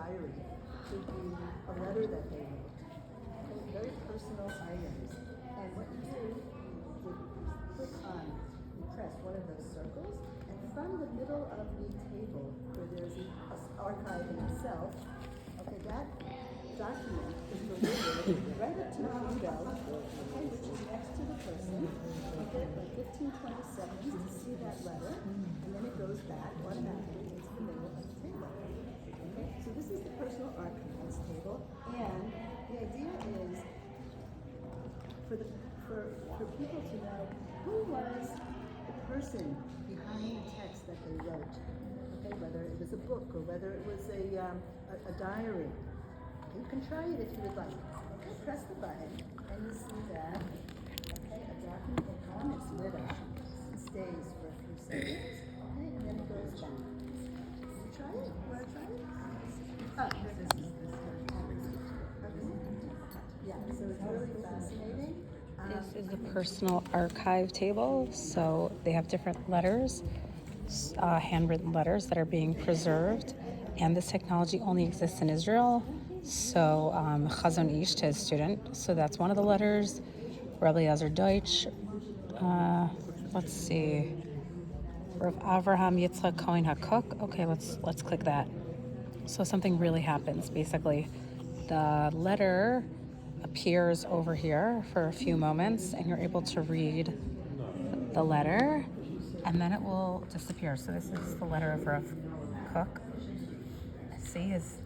diary. It could be a letter that they wrote. Okay, very personal items. And what you do is you click on, you press one of those circles, and from the middle of the table, where there's an archive in itself, okay, that document is delivered right up to the window, okay, which is next to the person. You get like 15, 20 seconds to see that letter, and then it goes back automatically into the middle of the table. Okay, so this is the personal archives table, and the idea is for people to know who was the person behind the text that they wrote. Okay, whether it was a book or whether it was a diary. You can try it if you would like. Okay, press the button and you see that, okay, a document will come, it's lit up, it stays for a few seconds, okay, and then it goes back. You try it? You want to try it? This is yeah, so it's really fascinating. This is the personal archive table, so they have different letters, handwritten letters that are being preserved, and this technology only exists in Israel. So Chazon Ish to his student, so that's one of the letters. Rabbi Eliezer Deutsch, let's see, Rav Avraham Yitzchak Cohen HaKook. Okay, let's click that. So something really happens. Basically, the letter appears over here for a few moments, and you're able to read the letter, and then it will disappear. So this is the letter of Rav Kook. See his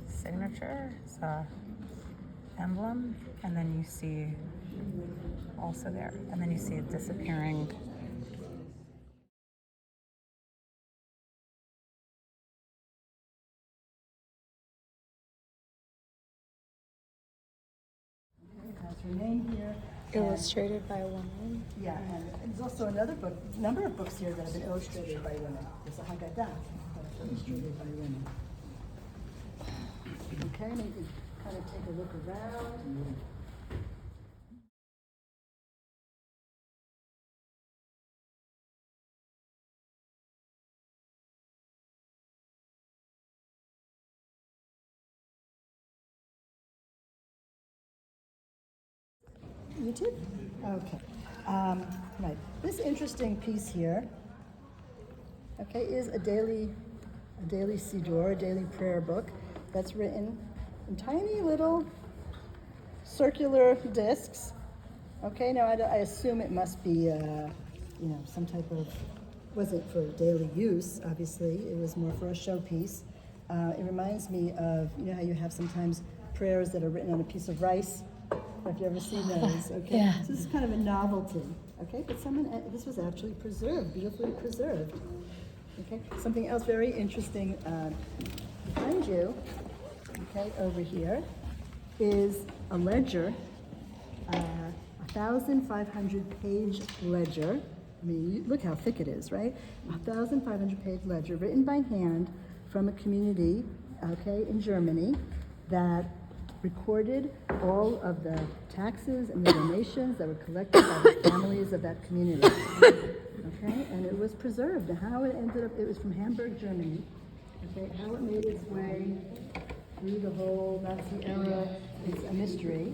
signature, his emblem, and then you see also there, and then you see it disappearing. Has her name here. Illustrated by a woman. Yeah, and there's also another book, number of books here that have been illustrated by women. There's a Haggadah that's illustrated by women. Okay, and you can kind of take a look around. YouTube? Okay. Right. This interesting piece here, okay, is a daily siddur, a daily prayer book that's written in tiny little circular discs. Okay, now I assume it must be, some type of, wasn't for daily use, obviously. It was more for a showpiece. It reminds me of, how you have sometimes prayers that are written on a piece of rice. Have you ever seen those? Okay. Yeah. So this is kind of a novelty. Okay, but this was actually preserved, beautifully preserved. Okay. Something else very interesting behind you. Okay, over here is a ledger, 1,500-page ledger. I mean, look how thick it is, right? 1,500-page ledger written by hand from a community, okay, in Germany that recorded all of the taxes and the donations that were collected by the families of that community. Okay, and it was preserved. And how it ended up, it was from Hamburg, Germany. Okay, how it made its way through the whole Nazi era is a mystery.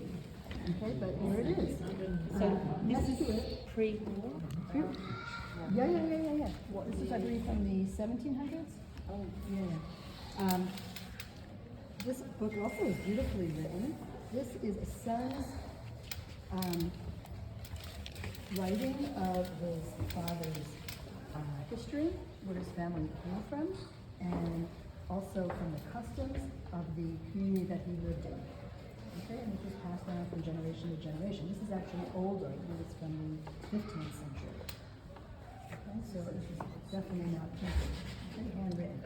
Okay, but here it is. So this is pre-war? Yeah. Well, this is, I believe, from the 1700s. Oh, yeah. This book also is beautifully written. This is a son's writing of his father's history, where his family came from, and also from the customs of the community that he lived in. Okay, and this is passed down from generation to generation. This is actually older. I believe it's from the 15th century. Okay, so this is definitely not printed. Okay, handwritten.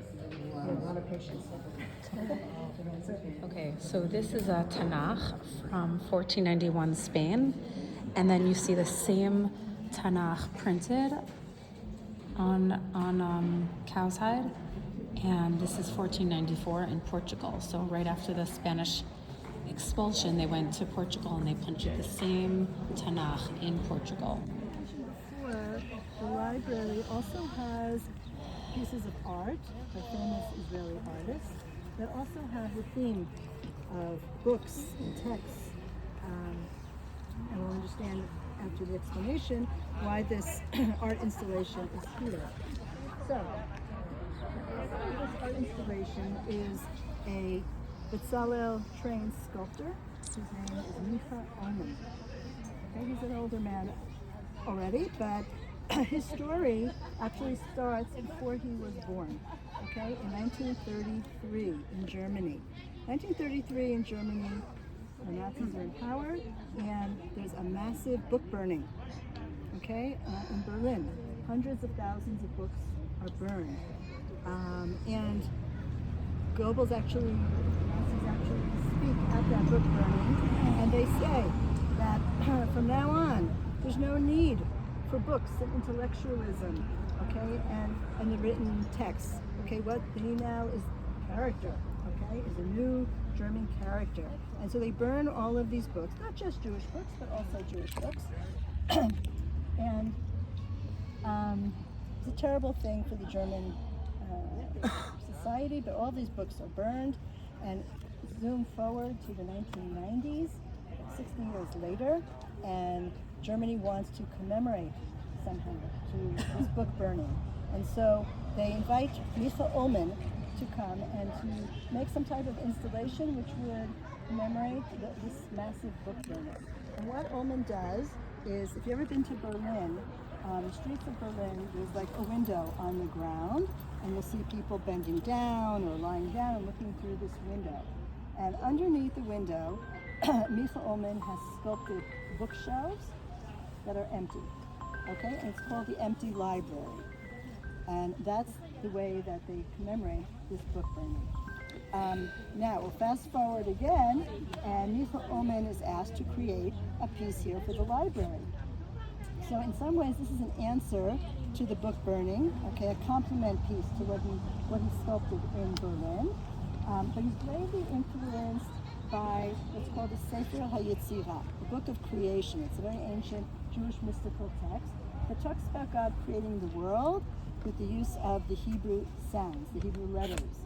Wow. A lot of patience. Okay, so this is a Tanakh from 1491 Spain, and then you see the same Tanakh printed on cow's hide, and this is 1494 in Portugal. So right after the Spanish expulsion, they went to Portugal and they printed the same Tanakh in Portugal. The library also has pieces of art by famous Israeli artists that also have the theme of books and texts. And we'll understand after the explanation why this art installation is here. So, this art installation is a Bezalel trained sculptor. His name is Micha Omen. Okay, he's an older man already, but his story actually starts before he was born. Okay, in 1933 in Germany. 1933 in Germany, the Nazis are in power, and there's a massive book burning. Okay, in Berlin, hundreds of thousands of books are burned, and Nazis actually speak at that book burning, and they say that from now on, there's no need for books and intellectualism, okay, and the written text. Okay, what they need now is character, okay, is a new German character. And so they burn all of these books, not just Jewish books, but also Jewish books. And it's a terrible thing for the German society, but all these books are burned. And zoom forward to the 1990s, 60 years later, and Germany wants to commemorate somehow to this book burning. And so they invite Micha Omen to come and to make some type of installation which would commemorate this massive book burning. And what Omen does is, if you've ever been to Berlin, the streets of Berlin, there's like a window on the ground, and you'll see people bending down or lying down and looking through this window. And underneath the window, Micha Omen has sculpted bookshelves that are empty. Okay, and it's called the Empty Library. And that's the way that they commemorate this book burning. Now, we'll fast forward again, and Micha Omen is asked to create a piece here for the library. So in some ways, this is an answer to the book burning, okay, a complement piece to what he sculpted in Berlin. But he's greatly influenced by what's called the Sefer HaYetzirah, the Book of Creation. It's a very ancient Jewish mystical text that talks about God creating the world with the use of the Hebrew sounds, the Hebrew letters,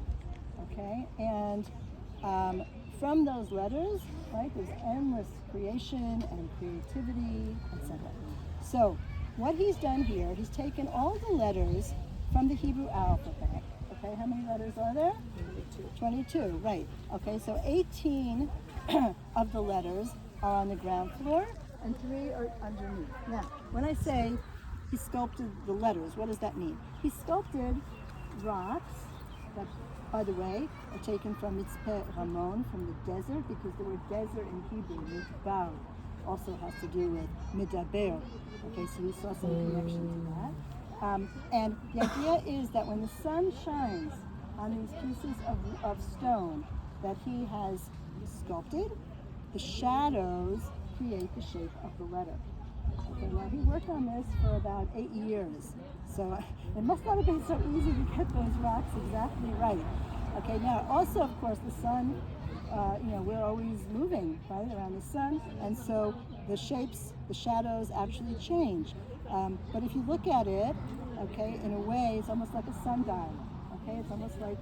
okay? And from those letters, right, there's endless creation and creativity, etc. So what he's done here, he's taken all the letters from the Hebrew alphabet. Okay, how many letters are there? 22, right. Okay, so 18 of the letters are on the ground floor and 3 are underneath. Now, when I say he sculpted the letters, what does that mean? He sculpted rocks that, by the way, are taken from Mitzpeh Ramon, from the desert, because the word desert in Hebrew, Midbar, also has to do with Midaber. Okay, so we saw some connection to that. And the idea is that when the sun shines on these pieces of stone that he has sculpted, the shadows create the shape of the letter. Okay, now he worked on this for about 8 years, so it must not have been so easy to get those rocks exactly right. Okay, now also, of course, the sun, we're always moving, right, around the sun, and so the shapes, the shadows actually change. But if you look at it, okay, in a way, it's almost like a sundial. Okay, it's almost like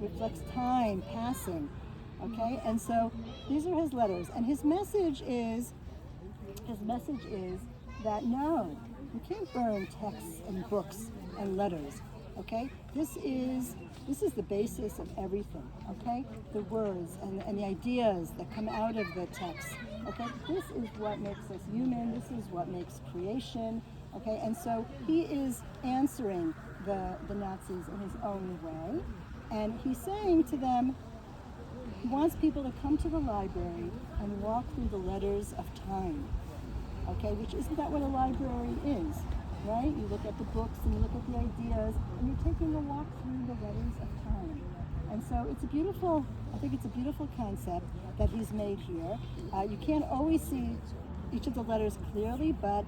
reflects time passing. Okay, and so these are his letters, and his message is that no, you can't burn texts and books and letters. Okay, this is the basis of everything. Okay, the words and the ideas that come out of the text. Okay, this is what makes us human. This is what makes creation. Okay, and so he is answering the Nazis in his own way, and he's saying to them, he wants people to come to the library and walk through the letters of time. Okay, which isn't that what a library is, right? You look at the books and you look at the ideas, and you're taking a walk through the letters of time. And so I think it's a beautiful concept that he's made here. You can't always see each of the letters clearly, but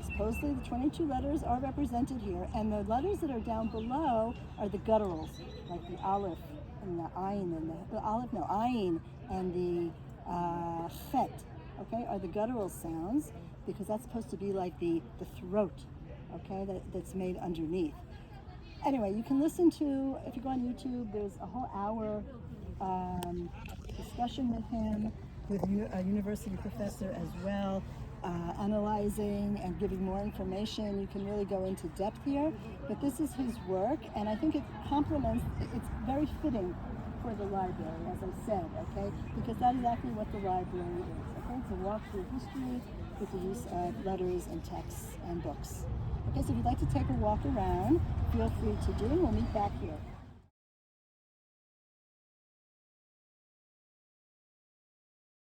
supposedly the 22 letters are represented here, and the letters that are down below are the gutturals, like the aleph and the ayin, and ayin and the chet, okay, are the guttural sounds, because that's supposed to be like the throat, okay, that's made underneath. anyway, you can listen to, if you go on YouTube, there's a whole hour discussion with him, with a university professor as well, analyzing and giving more information. You can really go into depth here, but this is his work, and I think it complements, it's very fitting for the library, as I said, okay? Because that's exactly what the library is, okay? It's a walk through history with the use of letters and texts and books. Okay, so if you'd like to take a walk around, feel free to do. We'll meet back here.